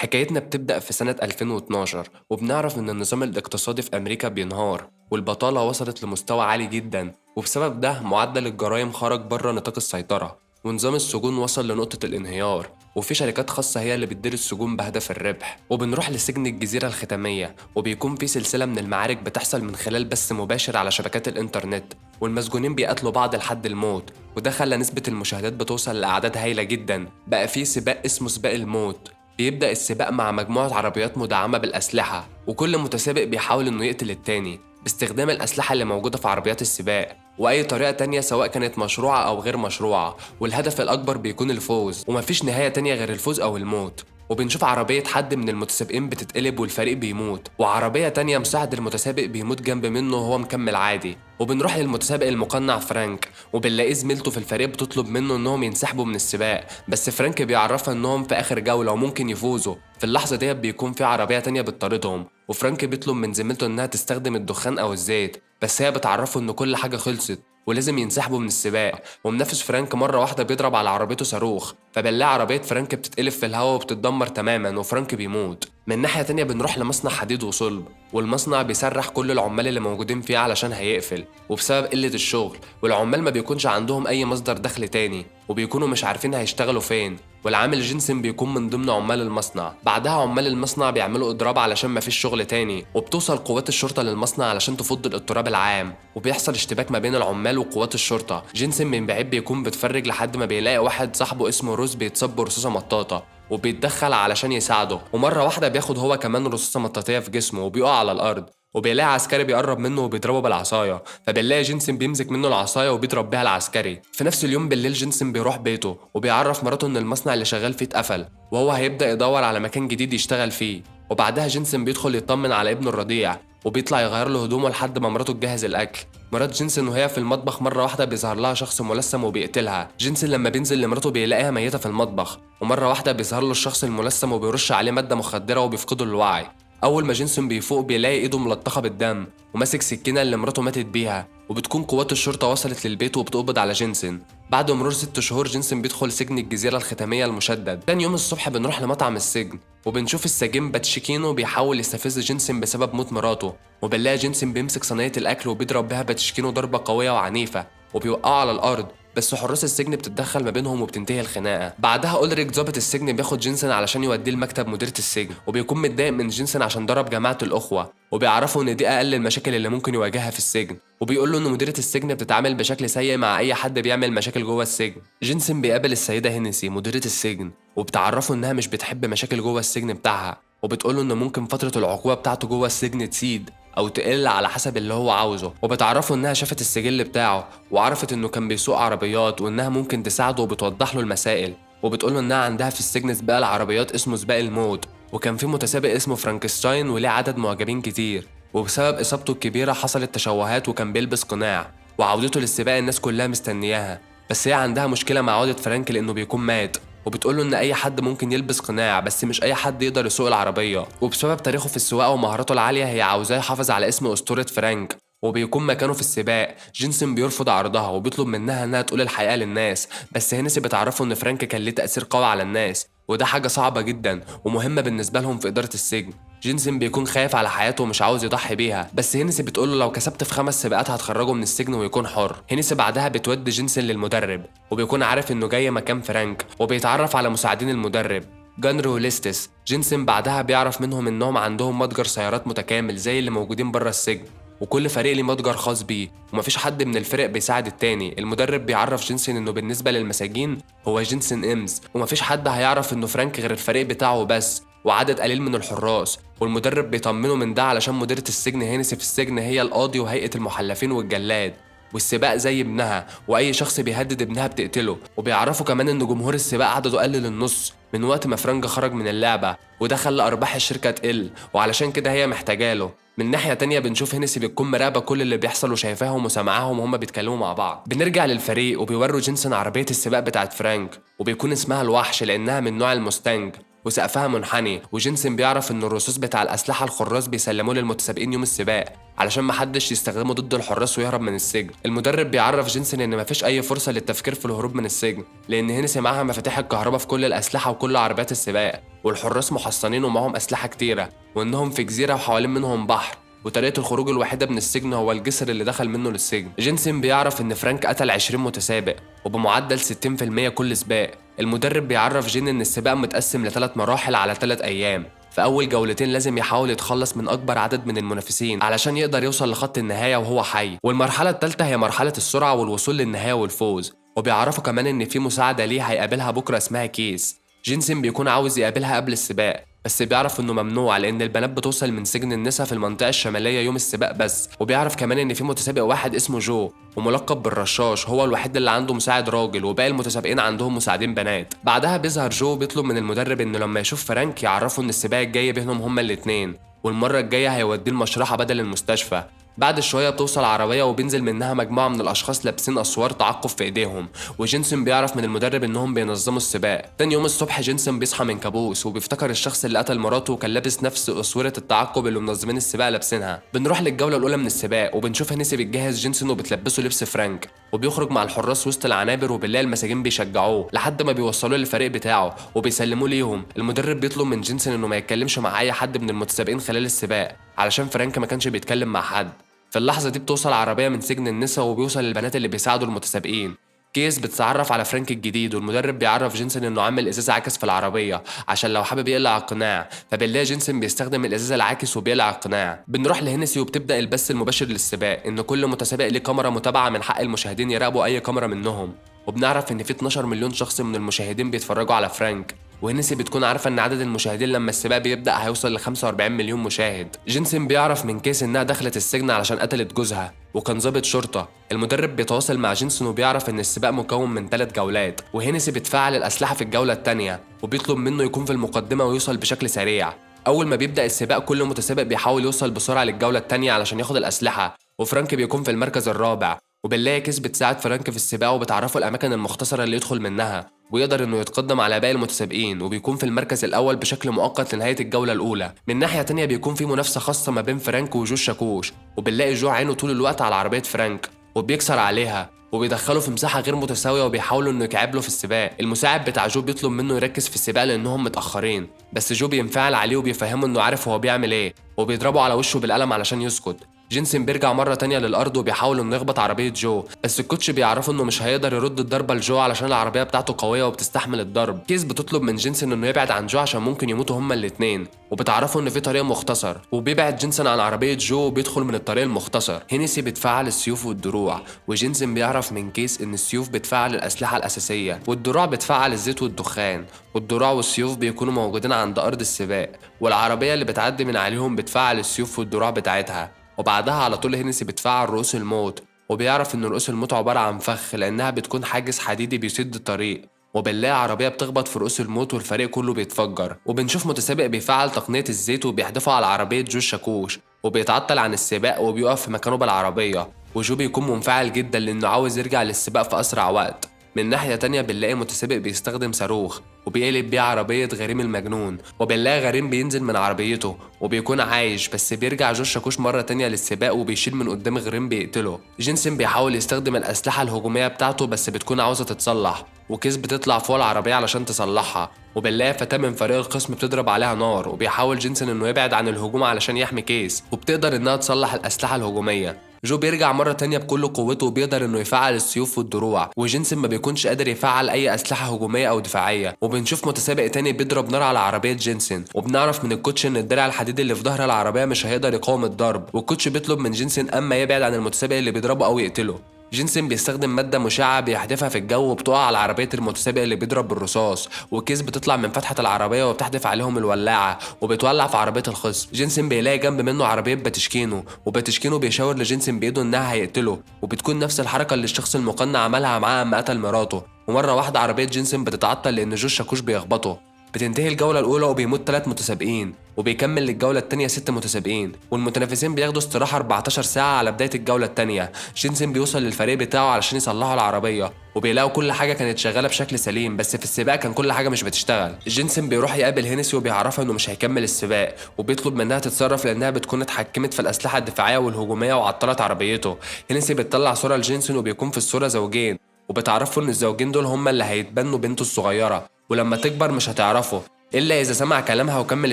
حكايتنا بتبدأ في سنة 2012 وبنعرف إن النظام الاقتصادي في أمريكا بينهار والبطالة وصلت لمستوى عالي جدا، وبسبب ده معدل الجرائم خرج بره نطاق السيطرة، ونظام السجون وصل لنقطة الانهيار، وفي شركات خاصة هي اللي بتدير السجون بهدف الربح. وبنروح لسجن الجزيرة الختامية، وبيكون في سلسلة من المعارك بتحصل من خلال بث مباشر على شبكات الإنترنت، والمسجونين بيقاتلوا بعض لحد الموت، وده خلى نسبة المشاهدات بتوصل لأعداد هايلة جدا. بقى في سباق اسمه سباق الموت، بيبدأ السباق مع مجموعة عربيات مدعمة بالأسلحة، وكل متسابق بيحاول إنه يقتل التاني باستخدام الأسلحة اللي موجودة في عربيات السباق وأي طريقة تانية سواء كانت مشروعة أو غير مشروعة، والهدف الأكبر بيكون الفوز، ومفيش نهاية تانية غير الفوز أو الموت. وبنشوف عربية حد من المتسابقين بتتقلب والفريق بيموت، وعربية تانية مساعد المتسابق بيموت جنب منه وهو مكمل عادي. وبنروح للمتسابق المقنع فرانك، وبنلاقيه زميلته في الفريق بتطلب منه انهم ينسحبوا من السباق، بس فرانك بيعرفها انهم في اخر جولة وممكن يفوزوا. في اللحظة دي بيكون في عربية تانية بتطاردهم، وفرانك بيطلب من زميلته انها تستخدم الدخان او الزيت، بس هي بتعرفه ان كل حاجة خلصت ولازم ينسحبوا من السباق. ومنافس فرانك مرة واحدة بيضرب على عربيته صاروخ، فبنلاقي عربية فرانك بتتقلب في الهواء وبتتدمر تماما وفرانك بيموت. من ناحية تانية بنروح لمصنع حديد وصلب، والمصنع بيسرح كل العمال اللي موجودين فيه علشان هيقفل، وبسبب قلة الشغل والعمال ما بيكونش عندهم أي مصدر دخل تاني، وبيكونوا مش عارفين هيشتغلوا فين، والعامل جينسن بيكون من ضمن عمال المصنع. بعدها عمال المصنع بيعملوا اضراب علشان مفيش شغل تاني، وبتوصل قوات الشرطة للمصنع علشان تفض الاضطراب العام، وبيحصل اشتباك ما بين العمال وقوات الشرطة. جينسن من بعيد بيكون بيتفرج لحد ما بيلاقي واحد صاحبه اسمه روز بيتصاب برصاصة مطاطة، وبيتدخل علشان يساعده، ومرة واحدة بياخد هو كمان رصاصة مطاطية في جسمه وبيقع على الأرض، وبيلاقي عسكري بيقرب منه وبيضربه بالعصاية، فبنلاقي جينسن بيمسك منه العصاية وبيضرب بيها العسكري. في نفس اليوم بالليل جينسن بيروح بيته وبيعرف مراته ان المصنع اللي شغال فيه اتقفل، وهو هيبدأ يدور على مكان جديد يشتغل فيه. وبعدها جينسن بيدخل يطمن على ابنه الرضيع، وبيطلع يغير له هدومه لحد ما مراته تجهز الاكل. مرات جينسن وهي في المطبخ مرة واحدة بيظهر لها شخص ملثم وبيقتلها. جينسن لما بينزل لمراته بيلاقيها ميتة في المطبخ، ومرة واحدة بيظهر له الشخص الملثم وبيرش عليه مادة مخدرة وبيفقده الوعي. اول ما جينسون بيفوق بيلاقي ايده ملطخه بالدم وماسك سكينه اللي مراته ماتت بيها، وبتكون قوات الشرطه وصلت للبيت وبتقبض على جينسون. بعد مرور 6 شهور جينسون بيدخل سجن الجزيره الختاميه المشدد. تاني يوم الصبح بنروح لمطعم السجن، وبنشوف السجين باتشيكينو بيحاول يستفز جينسون بسبب موت مراته، وبنلاقي جينسون بيمسك صينيه الاكل وبيضرب بها باتشيكينو ضربه قويه وعنيفه وبيوقعه على الارض، بس حراس السجن بتتدخل ما بينهم وبتنتهي الخناقه. بعدها اولريك ضابط السجن بياخد جينسون علشان يوديه لمكتب مديرة السجن، وبيكون متضايق من جينسون عشان ضرب جماعه الاخوه، وبيعرفوا ان دي اقل المشاكل اللي ممكن يواجهها في السجن، وبيقول له ان مديرة السجن بتتعامل بشكل سيء مع اي حد بيعمل مشاكل جوه السجن. جينسون بيقابل السيده هينسي مديرة السجن، وبتعرفه انها مش بتحب مشاكل جوه السجن بتاعها، وبتقول له ان ممكن فتره العقوبه بتاعته جوه السجن تزيد او تقل على حسب اللي هو عاوزه. وبتعرفه انها شافت السجل بتاعه وعرفت انه كان بيسوق عربيات وانها ممكن تساعده، وبتوضح له المسائل، وبتقول له انها عندها في السجن سباق العربيات اسمه سباق الموت، وكان في متسابق اسمه فرانكشتاين وليه عدد معجبين كتير، وبسبب اصابته الكبيره حصلت تشوهات وكان بيلبس قناع، وعودته للسباق الناس كلها مستنياها، بس هي عندها مشكله مع عوده فرانك لانه بيكون مات، وبتقوله ان اي حد ممكن يلبس قناع بس مش اي حد يقدر يسوق العربيه، وبسبب تاريخه في السواقه ومهاراته العاليه هي عاوزاه يحافظ على اسم اسطوره فرانك وبيكون مكانه في السباق. جينسون بيرفض عرضها وبيطلب منها انها تقول الحقيقه للناس، بس هينسي بتعرفه ان فرانك كان ليه تاثير قوي على الناس، وده حاجه صعبه جدا ومهمه بالنسبه لهم في اداره السجن. جينسون بيكون خايف على حياته ومش عاوز يضحي بيها، بس هينسي بتقوله لو كسبت في 5 سباقات هتخرجه من السجن ويكون حر. هينسي بعدها بتودي جينسون للمدرب، وبيكون عارف انه جاي مكان فرانك، وبيتعرف على مساعدين المدرب جانر وليستس. جينسون بعدها بيعرف منهم انهم عندهم متجر سيارات متكامل زي اللي موجودين بره السجن، وكل فريق ليه متجر خاص بيه ومفيش حد من الفرق بيساعد التاني. المدرب بيعرف جينسون انه بالنسبه للمساجين هو جينسون امز، ومفيش حد هيعرف انه فرانك غير الفريق بتاعه بس وعدد قليل من الحراس، والمدرب بيطمنه من ده علشان مديرة السجن هينسي في السجن هي القاضي وهيئة المحلفين والجلاد، والسباق زي ابنها واي شخص بيهدد ابنها بتقتله. وبيعرفوا كمان ان جمهور السباق عدده قل للنص من وقت ما فرانك خرج من اللعبة، وده خلى ارباح الشركة تقل، وعلشان كده هي محتاجاله. من ناحية تانية بنشوف هينسي بتكون مراقبة كل اللي بيحصل وشايفاهم وسامعاهم وهما بيتكلموا مع بعض. بنرجع للفريق وبيوروا جينسون عربية السباق بتاعت فرانك، وبيكون اسمها الوحش لأنها من نوع المستنج، وسقفها منحني، وجينسن بيعرف ان الرصاص بتاع الاسلحه الخراس بيسلموه للمتسابقين يوم السباق علشان محدش يستخدمه ضد الحراس ويهرب من السجن. المدرب بيعرف جينسن ان مفيش اي فرصه للتفكير في الهروب من السجن، لان هينسي معاها مفاتيح الكهرباء في كل الاسلحه وكل عربيات السباق، والحراس محصنين ومعاهم اسلحه كتيره، وانهم في جزيره وحوالين منهم بحر، وطريقة الخروج الوحيدة من السجن هو الجسر اللي دخل منه للسجن. جينسن بيعرف إن فرانك قتل 20 متسابق وبمعدل 60% كل سباق. المدرب بيعرف جين إن السباق متقسم ل3 مراحل على 3 أيام. في أول جولتين لازم يحاول يتخلص من أكبر عدد من المنافسين علشان يقدر يوصل لخط النهاية وهو حي، والمرحلة الثالثة هي مرحلة السرعة والوصول للنهاية والفوز. وبيعرفوا كمان إن في مساعدة ليه هيقابلها بكرة اسمها كيس. جينسن بيكون عاوز يقابلها قبل السباق، بس بيعرف انه ممنوع لان البنات بتوصل من سجن النساء في المنطقه الشماليه يوم السباق بس. وبيعرف كمان ان في متسابق واحد اسمه جو وملقب بالرشاش، هو الوحيد اللي عنده مساعد راجل وباقي المتسابقين عندهم مساعدين بنات. بعدها بيظهر جو بيطلب من المدرب انه لما يشوف فرانك يعرفه ان السباق الجاي بينهم هما الاتنين، والمره الجايه هيوديه المشرحه بدل المستشفى. بعد شويه بتوصل عربيه وبينزل منها مجموعه من الاشخاص لابسين اسوار تعقب في ايديهم، وجينسن بيعرف من المدرب انهم بينظموا السباق. تاني يوم الصبح جينسن بيصحى من كابوس وبيفتكر الشخص اللي قتل مراته وكان لابس نفس اسوره التعقب اللي منظمين السباق لابسينها. بنروح للجوله الاولى من السباق وبنشوف هنسي بتجهز جينسن وبتلبسه لبس فرانك، وبيخرج مع الحراس وسط العنابر وبالليل المساجين بيشجعوه لحد ما بيوصلوه للفريق بتاعه وبيسلموه ليهم. المدرب بيطلب من جينسن انه ما يتكلمش مع اي حد من المتسابقين خلال السباق علشان فرانك ما كانش بيتكلم مع حد. في اللحظة دي بتوصل عربية من سجن النساء وبيوصل للبنات اللي بيساعدوا المتسابقين. كيس بتتعرف على فرانك الجديد، والمدرب بيعرف جينسن انه عامل ازاز عاكس في العربية عشان لو حابب يقلع القناع، فبنلاقي جينسن بيستخدم الازاز العاكس وبيقلع القناع. بنروح لهنسي وبتبدأ البث المباشر للسباق، ان كل متسابق ليه كاميرا متابعة من حق المشاهدين يراقبوا اي كاميرا منهم، وبنعرف ان في 12 مليون شخص من المشاهدين بيتفرجوا على فرانك. وهنسي بتكون عارفه ان عدد المشاهدين لما السباق بيبدا هيوصل ل 45 مليون مشاهد. جينسن بيعرف من كيس انها دخلت السجن علشان قتلت جوزها وكان ضابط شرطه. المدرب بيتواصل مع جينسن وبيعرف ان السباق مكون من 3 جولات، وهنسي بتفعل الاسلحه في الجوله الثانيه وبيطلب منه يكون في المقدمه ويوصل بشكل سريع. اول ما بيبدا السباق كل متسابق بيحاول يوصل بسرعه للجوله الثانيه علشان ياخد الاسلحه، وفرانك بيكون في المركز الرابع. وبنلاقي كيس بتساعد فرانك في السباق وبتعرفه الاماكن المختصره اللي يدخل منها ويقدر انه يتقدم على باقي المتسابقين، وبيكون في المركز الاول بشكل مؤقت لنهايه الجوله الاولى. من ناحيه تانية بيكون في منافسه خاصه ما بين فرانك وجو شاكوش، وبنلاقي جو عينه طول الوقت على عربيه فرانك وبيكسر عليها وبيدخله في مساحه غير متساويه وبيحاولوا انه يكعب له في السباق. المساعد بتاع جو بيطلب منه يركز في السباق لانهم متاخرين، بس جو بينفعل عليه وبيفهمه انه عارف هو بيعمل ايه وبيضربه على وشه بالقلم علشان يسكت. جينسن بيرجع مرة تانية للأرض وبيحاول إنه يخبط عربية جو، بس الكوتش بيعرفه إنه مش هيقدر يرد الضربة لجو علشان العربية بتاعته قوية وبتستحمل الضرب. كيس بتطلب من جينسن إنه يبعد عن جو عشان ممكن يموتوا هما الاتنين، وبتعرفه إن في طريق مختصر، وبيبعد جينسن عن عربية جو وبيدخل من الطريق المختصر. هينسي بتفعل السيوف والدروع، وجينسن بيعرف من كيس إن السيوف بتفعل الأسلحة الأساسية والدروع بتفعل الزيت والدخان. والدروع والسيوف بيكونوا موجودين عند أرض السباق، والعربية اللي بتعدي من عليهم بتفعل السيوف والدروع بتاعتها. وبعدها على طول هينسي بتفعل رؤوس الموت، وبيعرف ان رؤوس الموت عبارة عن فخ لانها بتكون حاجز حديدي بيسد الطريق. وبنلاقي عربية بتخبط في رؤوس الموت والفريق كله بيتفجر. وبنشوف متسابق بيفعل تقنية الزيت وبيحدفه على عربية جو شاكوش وبيتعطل عن السباق وبيقف في مكانه بالعربية، وجو بيكون منفعل جدا لانه عاوز يرجع للسباق في اسرع وقت. من ناحية تانية بنلاقي متسابق بيستخدم صاروخ وبيقلب بيه عربية غريم المجنون، وبنلاقي غريم بينزل من عربيته وبيكون عايش، بس بيرجع جو شاكوش مرة تانية للسباق وبيشيل من قدام غريم بيقتله. جينسن بيحاول يستخدم الأسلحة الهجومية بتاعته بس بتكون عاوزة تتصلح، وكيس بتطلع فوق العربية علشان تصلحها، وبنلاقي فتاة من فريق القسم بتضرب عليها نار، وبيحاول جينسن انه يبعد عن الهجوم علشان يحمي كيس، وبتقدر انها تصلح الأسلحة الهجومية. جو بيرجع مرة تانية بكل قوته وبيقدر انه يفعل السيوف والدروع، وجينسن ما بيكونش قادر يفعل اي اسلحة هجومية او دفاعية. وبنشوف متسابق تاني بيضرب نار على عربية جينسن، وبنعرف من الكوتش ان الدرع الحديدي اللي في ظهر العربية مش هيقدر يقاوم الضرب، والكوتش بيطلب من جينسن اما يبعد عن المتسابق اللي بيضربه او يقتله. جينسن بيستخدم مادة مشعة بيحدفها في الجو وبتقع على عربية المتسابق اللي بيضرب بالرصاص، وكيس بتطلع من فتحة العربية وبتحدف عليهم الولاعة وبتولع في عربية الخصم. جينسن بيلاقي جنب منه عربية باتشكينو، وباتشكينو بيشاور لجينسن بإيده إنها هيقتله، وبتكون نفس الحركة اللي الشخص المقنع عملها معاه أما قتل مراته. ومرة واحدة عربية جينسن بتتعطل لأن جو شاكوش بيخبطه، بتنتهي الجولة الأولى وبيموت 3 متسابقين، وبيكمل للجولة التانية 6 متسابقين، والمتنافسين بياخدوا استراحة 14 ساعة على بداية الجولة التانية. جينسن بيوصل للفريق بتاعه علشان يصلحوا العربية، وبيلاقوا كل حاجة كانت شغالة بشكل سليم، بس في السباق كان كل حاجة مش بتشتغل. جينسن بيروح يقابل هينسي وبيعرفها انه مش هيكمل السباق، وبيطلب منها تتصرف لانها بتكون اتحكمت في الأسلحة الدفاعية والهجومية وعطلت عربيته. هينسي بتطلع صورة لجينسن وبيكون في الصورة زوجين، وبتعرفوا ان الزوجين دول هما اللي هيتبنوا بنته الصغيرة، ولما تكبر مش هتعرفه الا اذا سمع كلامها وكمل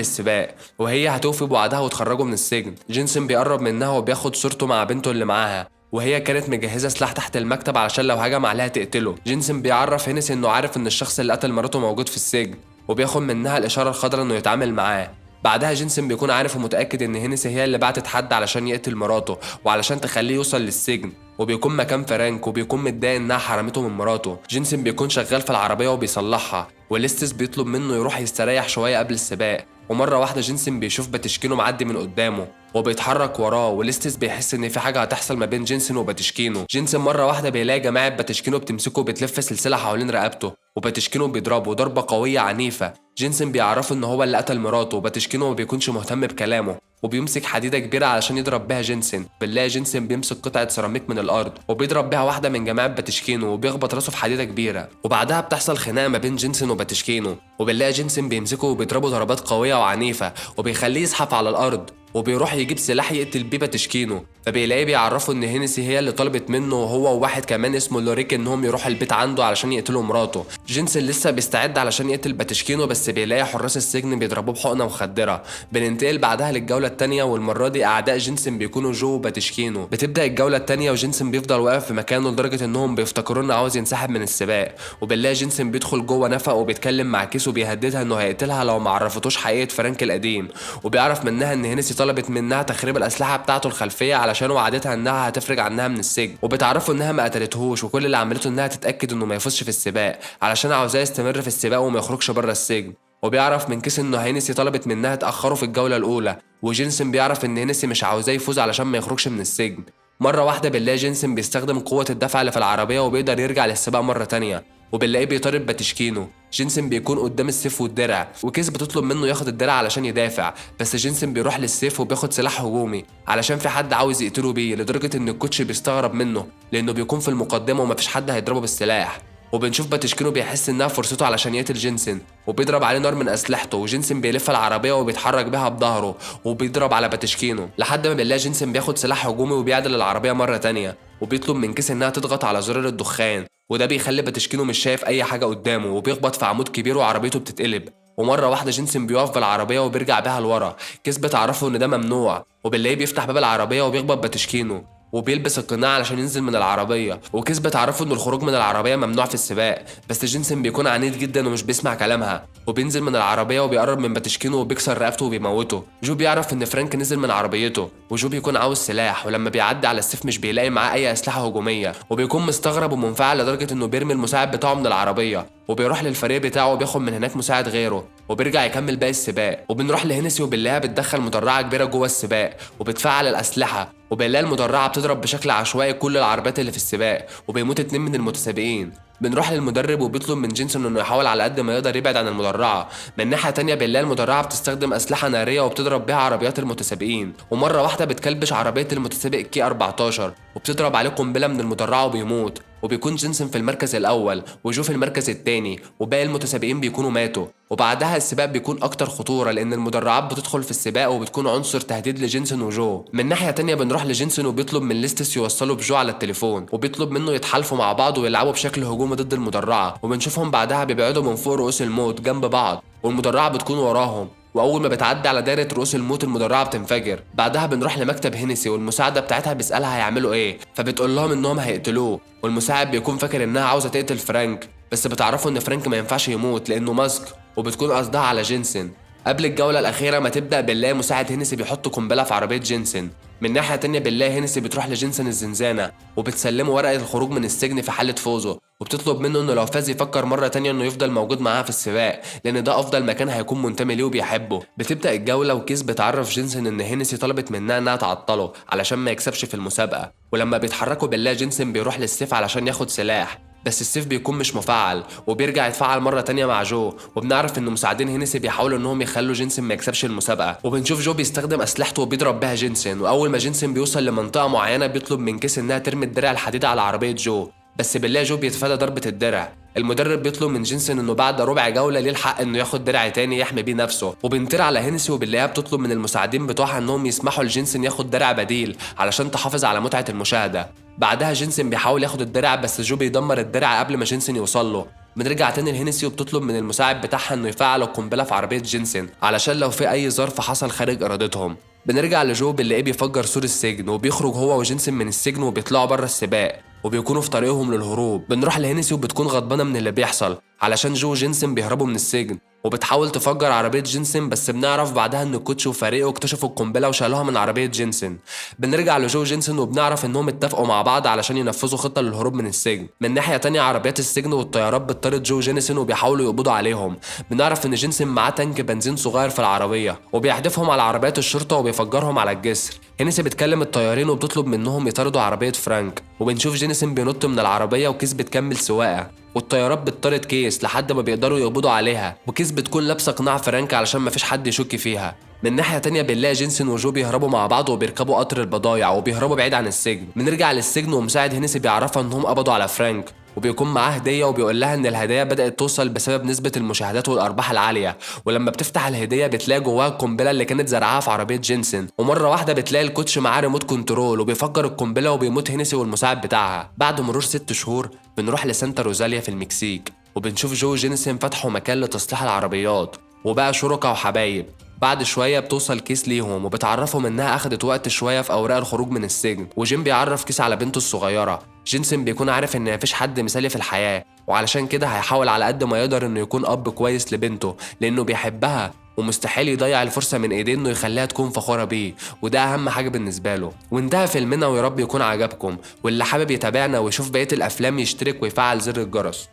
السباق، وهي هتوفي بوعدها وتخرجه من السجن. جينسن بيقرب منها وبياخد صورته مع بنته اللي معاها، وهي كانت مجهزه سلاح تحت المكتب علشان لو هجم عليها تقتله. جينسن بيعرف هينسي انه عارف ان الشخص اللي قتل مراته موجود في السجن، وبياخد منها الاشاره الخضراء انه يتعامل معاه. بعدها جينسن بيكون عارف ومتأكد إن هينسي هي اللي بعتت حد علشان يقتل مراته وعلشان تخليه يوصل للسجن، وبيكون مكان فرانك، وبيكون متضايق إنها حرمته من مراته. جينسن بيكون شغال في العربية وبيصلحها، وليستس بيطلب منه يروح يستريح شوية قبل السباق، ومرة واحدة جينسن بيشوف باتشكينو معدي من قدامه وبيتحرك وراه، وليستس بيحس ان في حاجه هتحصل ما بين جينسن وباتشكينو. جينسن مره واحده بيلاقي جماعه باتشكينو بتمسكه وبتلف سلسله حوالين رقبته، وباتشكينو بيضربه ضربه قويه عنيفه. جينسن بيعرفه ان هو اللي قتل مراته، وباتشكينو ما بيكونش مهتم بكلامه، وبيمسك حديده كبيره علشان يضرب بيها جينسن. بنلاقي جينسن بيمسك قطعه سيراميك من الارض وبيضرب بيها واحده من جماعه باتشكينو وبيخبط راسه في حديده كبيره، وبعدها بتحصل خناقه ما بين جينسن وباتشكينو، وبنلاقي جينسن بيمسكه وبيضربه ضربات قويه وعنيفه وبيخليه يزحف على الارض، وبيروح يجيب سلاح يقتل بيه باتشكينو. فبيلاقيه بيعرفوا ان هينسي هي اللي طلبت منه وهو وواحد كمان اسمه لوريك انهم يروحوا البيت عنده علشان يقتلوا مراته. جينسن لسه بيستعد علشان يقتل باتشكينو، بس بيلاقي حراس السجن بيضربوه بحقنه مخدره. بننتقل بعدها للجوله الثانيه، والمره دي اعداء جينسن بيكونوا جو وباتشكينو. بتبدا الجوله الثانيه وجينسن بيفضل واقف في مكانه لدرجه انهم بيفتكروا انه عاوز ينسحب من السباق، وبنلاقي جينسن بيدخل جوه نفق وبيتكلم مع كيس وبيهددها انه هيقتلها لو ما عرفتوش حقيقه فرانك القديم، وبيعرف منها ان هينسي طلبت منها تخريب الاسلحه بتاعته الخلفيه علشان وعدتها انها هتفرج عنها من السجن، وبتعرفه انها ما قتلتهوش، وكل اللي عملته انها تتاكد انه ما يفوزش في السباق علشان عاوزاه يستمر في السباق وما يخرجش بره السجن. وبيعرف من كيس انه هينسي طلبت منها تاخره في الجوله الاولى، وجينسن بيعرف ان هينسي مش عاوزاه يفوز علشان ما يخرجش من السجن. مره واحده بنلاقي جينسن بيستخدم قوه الدفع اللي في العربيه وبيقدر يرجع للسباق مره تانية، وبنلاقيه بيطارد باتشكينو. جينسن بيكون قدام السيف والدرع، وكيس بتطلب منه ياخد الدرع علشان يدافع، بس جينسن بيروح للسيف وبياخد سلاح هجومي علشان في حد عاوز يقتله بيه، لدرجه ان الكوتش بيستغرب منه لانه بيكون في المقدمه ومفيش حد هيضربه بالسلاح. وبنشوف باتشكينو بيحس انها فرصته علشان يقتل جينسن، وبيضرب عليه نار من اسلحته، وجينسن بيلف العربيه وبيتحرك بيها بظهره وبيضرب على باتشكينو لحد ما بنلاقي جينسن بياخد سلاح هجومي وبيعدل العربيه مره تانية، وبيطلب من كيس انها تضغط على زرار الدخان، وده بيخلي باتشكينو مش شايف اي حاجه قدامه، وبيخبط في عمود كبير وعربيته بتتقلب. ومره واحده جينسن بيقف بالعربيه وبيرجع بيها لورا. كيس بتعرفه ان ده ممنوع، وبنلاقيه بيفتح باب العربيه وبيخبط باتشكينو وبيلبس القناع علشان ينزل من العربيه، وكيس بتعرفه ان الخروج من العربيه ممنوع في السباق، بس جينسن بيكون عنيد جدا ومش بيسمع كلامها، وبينزل من العربيه وبيقرب من باتشكينو وبيكسر رقبته وبيموته. جو بيعرف ان فرانك نزل من عربيته، وجو بيكون عاوز سلاح، ولما بيعدي على السيف مش بيلاقي معاه اي اسلحه هجوميه، وبيكون مستغرب ومنفعل لدرجه انه بيرمي المساعد بتاعه من العربيه، وبيروح للفريق بتاعه وبياخد من هناك مساعد غيره، وبيرجع يكمل باقي السباق. وبنروح لهينسي وبنلاقيها بتدخل مدرعه كبيره جوه السباق وبتفعل الاسلحه، وبنلاقي المدرعه بتضرب بشكل عشوائي كل العربيات اللي في السباق، وبيموت 2 من المتسابقين. بنروح للمدرب وبيطلب من جينسون انه يحاول على قد ما يقدر يبعد عن المدرعه. من ناحيه تانية بنلاقي المدرعه بتستخدم اسلحه ناريه وبتضرب بيها عربيات المتسابقين، ومره واحده بتكلبش عربيه المتسابق كي 14 وبتضرب عليه قنبله من المدرعه وبيموت. وبيكون جينسون في المركز الاول وجو في المركز الثاني، وباقي المتسابقين بيكونوا ماتوا. وبعدها السباق بيكون اكتر خطوره لان المدرعات بتدخل في السباق وبتكون عنصر تهديد لجينسون وجو. من ناحيه تانية بنروح لجينسون وبيطلب من ليستس يوصله بجو على التليفون، وبيطلب منه يتحالفوا مع بعض ويلعبوا بشكل هجومي ضد المدرعه، وبنشوفهم بعدها بيبعدوا من فوق رؤوس الموت جنب بعض، والمدرعه بتكون وراهم، واول ما بتعدي على دايره رؤوس الموت المدرعه بتنفجر. بعدها بنروح لمكتب هينسي والمساعده بتاعتها بيسالها هيعملوا ايه، فبتقول لهم انهم هيقتلوه، والمساعد بيكون فاكر انها عاوزه تقتل فرانك، بس بتعرفوا ان فرانك ما ينفعش يموت لانه ماسك، وبتكون قصدها على جينسون. قبل الجوله الاخيره ما تبدا بنلاقي مساعد هينسي بيحط قنبله في عربيه جينسون. من ناحيه تانية بنلاقي هينسي بتروح لجينسون الزنزانه وبتسلمه ورقه الخروج من السجن في حاله فوزه، وبتطلب منه انه لو فاز يفكر مره تانية انه يفضل موجود معاها في السباق لان ده افضل مكان هيكون منتمي ليه وبيحبه. بتبدا الجوله وكيس بتعرف جينسون ان هينسي طلبت منها انها تعطله علشان ما يكسبش في المسابقه، ولما بيتحركوا بنلاقي جينسون بيروح للسيف علشان ياخد سلاح، بس السيف بيكون مش مفعل وبيرجع يتفعل مرة تانية مع جو، وبنعرف ان مساعدين هينسي بيحاولوا انهم يخلوا جينسن ما يكسبش المسابقة، وبنشوف جو بيستخدم اسلحته وبيضرب بيها جينسن، واول ما جينسن بيوصل لمنطقة معينة بيطلب من كيس انها ترمي الدرع الحديد على عربية جو، بس بنلاقي جو بيتفادى ضربة الدرع. المدرب بيطلب من جينسن انه بعد ربع جولة ليه الحق انه ياخد درع تاني يحمي بيه نفسه، وبنطير على هينسي وبنلاقيها بتطلب من المساعدين بتوعها انهم يسمحوا لجينسن ياخد درع بديل علشان تحافظ على متعة المشاهدة. بعدها جينسن بيحاول ياخد الدرع بس جو بيدمر الدرع قبل ما جينسن يوصل له. بنرجع تاني لهينسي وبتطلب من المساعد بتاعها انه يفعل القنبلة في عربية جينسن علشان لو في اي ظرف حصل خارج ارادتهم. بنرجع لجو بنلاقيه بيفجر سور السجن وبيخرج هو وجينسن من السجن وبيطلعوا بره السباق وبيكونوا في طريقهم للهروب. بنروح لهينسي وبتكون غضبانه من اللي بيحصل علشان جو وجينسن بيهربوا من السجن، وبتحاول تفجر عربيه جينسن بس بنعرف بعدها ان كوتش وفريقه اكتشفوا القنبله وشالوها من عربيه جينسن. بنرجع لجو وجينسن وبنعرف انهم اتفقوا مع بعض علشان ينفذوا خطه للهروب من السجن. من ناحيه تانية عربيات السجن والطيارات بتطارد جو وجينسن وبيحاولوا يقبضوا عليهم. بنعرف ان جينسن معاه تانك بنزين صغير في العربيه وبيحدفهم على عربيات الشرطه وبيفجرهم على الجسر. هينسي بتكلم الطيارين وبتطلب منهم يطاردوا عربيه فرانك، وبنشوف جينسن بينط من العربيه وكيس بتكمل سواقه، والطيارات بتطارد كيس لحد ما بيقدروا يقبضوا عليها، وكيس بتكون لابسه قناع فرانك علشان مفيش حد يشك فيها. من ناحيه تانية بنلاقي جينسن وجو بيهربوا مع بعض وبيركبوا قطر البضايع وبيهربوا بعيد عن السجن. بنرجع للسجن ومساعد هينسي بيعرفها انهم قبضوا على فرانك، وبيكون معاه هديه وبيقول لها ان الهدايا بدات توصل بسبب نسبه المشاهدات والارباح العاليه، ولما بتفتح الهديه بتلاقي جواها القنبله اللي كانت زرعاها في عربيه جينسن، ومره واحده بتلاقي الكوتش معاه ريموت كنترول وبيفجر القنبله وبيموت هينسي والمساعد بتاعها. بعد مرور 6 شهور بنروح لسانتا روزاليا في المكسيك وبنشوف جو وجينسن فتحوا مكان لتصليح العربيات وبقى شركاء وحبايب. بعد شويه بتوصل كيس ليهم وبتعرفهم انها اخدت وقت شويه في اوراق الخروج من السجن، وجيم بيعرف كيس على بنته الصغيره. جينسن بيكون عارف ان مفيش حد مثالي في الحياه، وعلشان كده هيحاول على قد ما يقدر انه يكون اب كويس لبنته لانه بيحبها ومستحيل يضيع الفرصه من ايديه انه يخليها تكون فخوره بيه، وده اهم حاجه بالنسبه له. وانتهى فيلمنا ويا رب يكون عجبكم، واللي حابب يتابعنا ويشوف بقيه الافلام يشترك ويفعل زر الجرس.